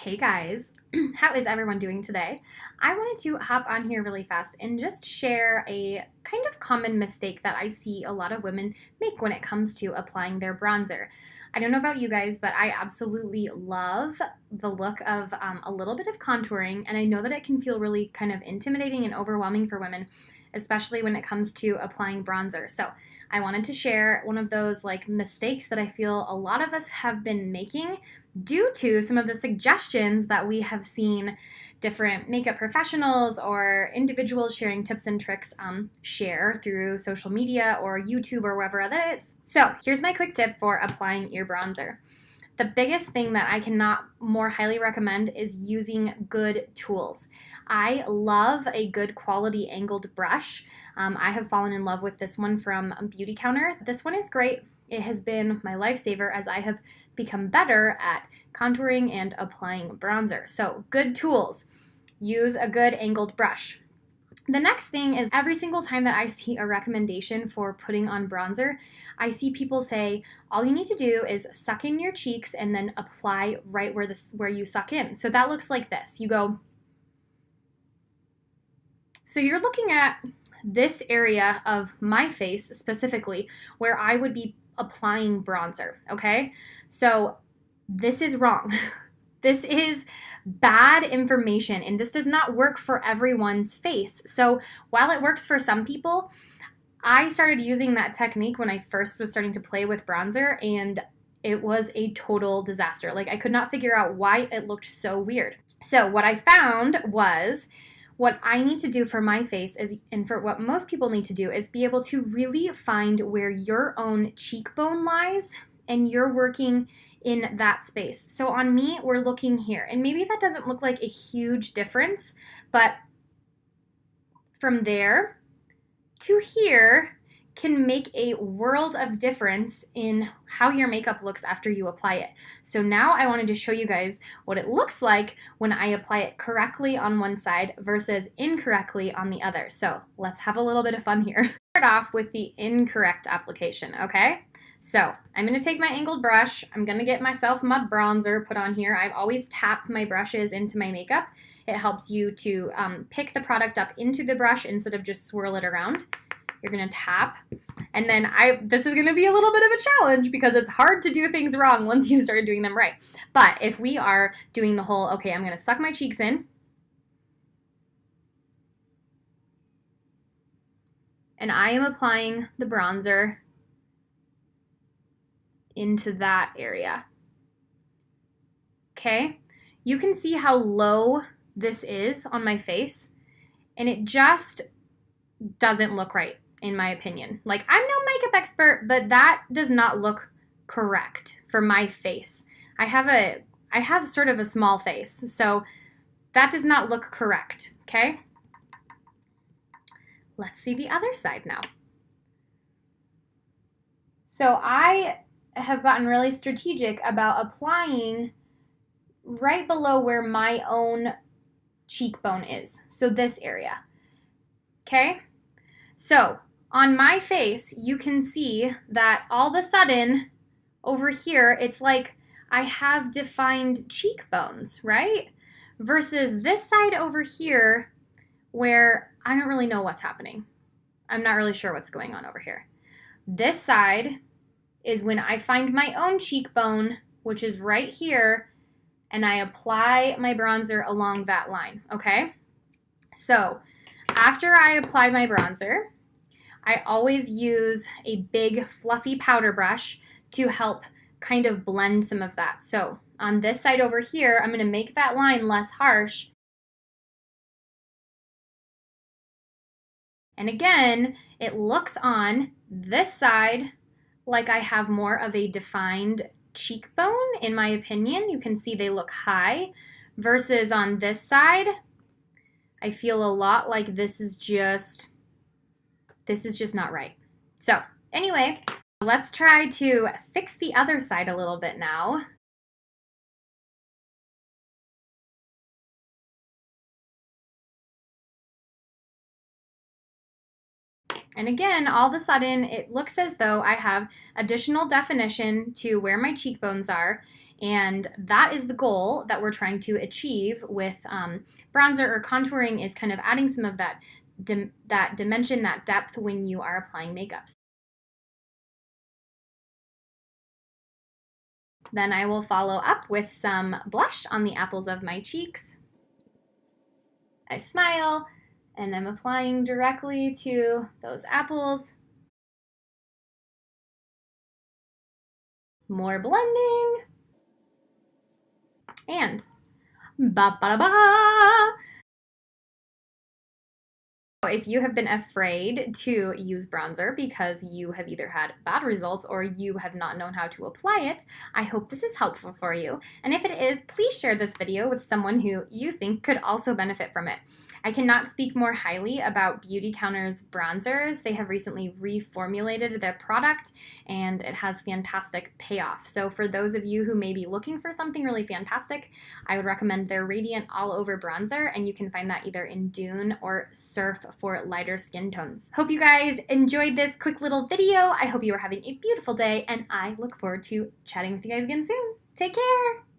Hey guys, how is everyone doing today? I wanted to hop on here really fast and just share a kind of common mistake that I see a lot of women make when it comes to applying their bronzer. I don't know about you guys, but I absolutely love the look of a little bit of contouring, and I know that it can feel really kind of intimidating and overwhelming for women, especially when it comes to applying bronzer. So I wanted to share one of those like mistakes that I feel a lot of us have been making due to some of the suggestions that we have seen different makeup professionals or individuals sharing tips and tricks share through social media or YouTube or wherever that is. So here's my quick tip for applying your bronzer. The biggest thing that I cannot more highly recommend is using good tools. I love a good quality angled brush. I have fallen in love with this one from Beauty Counter. This one is great. It has been my lifesaver as I have become better at contouring and applying bronzer. So good tools. Use a good angled brush. The next thing is every single time that I see a recommendation for putting on bronzer, I see people say all you need to do is suck in your cheeks and then apply right where you suck in. So that looks like this. You go. So you're looking at this area of my face specifically where I would be applying bronzer, okay? So this is wrong. This is bad information, and this does not work for everyone's face. So while it works for some people, I started using that technique when I first was starting to play with bronzer, and it was a total disaster. Like, I could not figure out why it looked so weird. So what I found was what I need to do for my face is, and for what most people need to do, is be able to really find where your own cheekbone lies, and you're working in that space. So on me, we're looking here, and maybe that doesn't look like a huge difference, but from there to here can make a world of difference in how your makeup looks after you apply it. So now I wanted to show you guys what it looks like when I apply it correctly on one side versus incorrectly on the other. So let's have a little bit of fun here. Start off with the incorrect application, okay? So I'm going to take my angled brush. I'm going to get myself my bronzer put on here. I've always tapped my brushes into my makeup. It helps you to pick the product up into the brush instead of just swirl it around. You're going to tap, and then this is going to be a little bit of a challenge because it's hard to do things wrong once you start doing them right. But if we are doing the whole, okay, I'm going to suck my cheeks in, and I am applying the bronzer into that area. Okay, you can see how low this is on my face, and it just doesn't look right, in my opinion. Like, I'm no makeup expert, but that does not look correct for my face. I have sort of a small face, so that does not look correct, okay? Let's see the other side now. So I have gotten really strategic about applying right below where my own cheekbone is. So this area, okay? So on my face, you can see that all of a sudden over here, it's like I have defined cheekbones, right? Versus this side over here where I don't really know what's happening. I'm not really sure what's going on over here. This side is when I find my own cheekbone, which is right here, and I apply my bronzer along that line, okay? So after I apply my bronzer, I always use a big fluffy powder brush to help kind of blend some of that. So on this side over here, I'm going to make that line less harsh. And again, it looks on this side like I have more of a defined cheekbone, in my opinion. You can see they look high, versus on this side, I feel a lot like this is just not right. So anyway, let's try to fix the other side a little bit now. And again, all of a sudden, it looks as though I have additional definition to where my cheekbones are. And that is the goal that we're trying to achieve with bronzer or contouring, is kind of adding some of that dimension, that depth when you are applying makeup. Then I will follow up with some blush on the apples of my cheeks. I smile, and I'm applying directly to those apples. More blending. And ba ba ba. If you have been afraid to use bronzer because you have either had bad results or you have not known how to apply it, I hope this is helpful for you. And if it is, please share this video with someone who you think could also benefit from it. I cannot speak more highly about Beauty Counter's bronzers. They have recently reformulated their product and it has fantastic payoff. So for those of you who may be looking for something really fantastic, I would recommend their Radiant All Over Bronzer, and you can find that either in Dune or Surf for lighter skin tones. Hope you guys enjoyed this quick little video. I hope you are having a beautiful day, and I look forward to chatting with you guys again soon. Take care!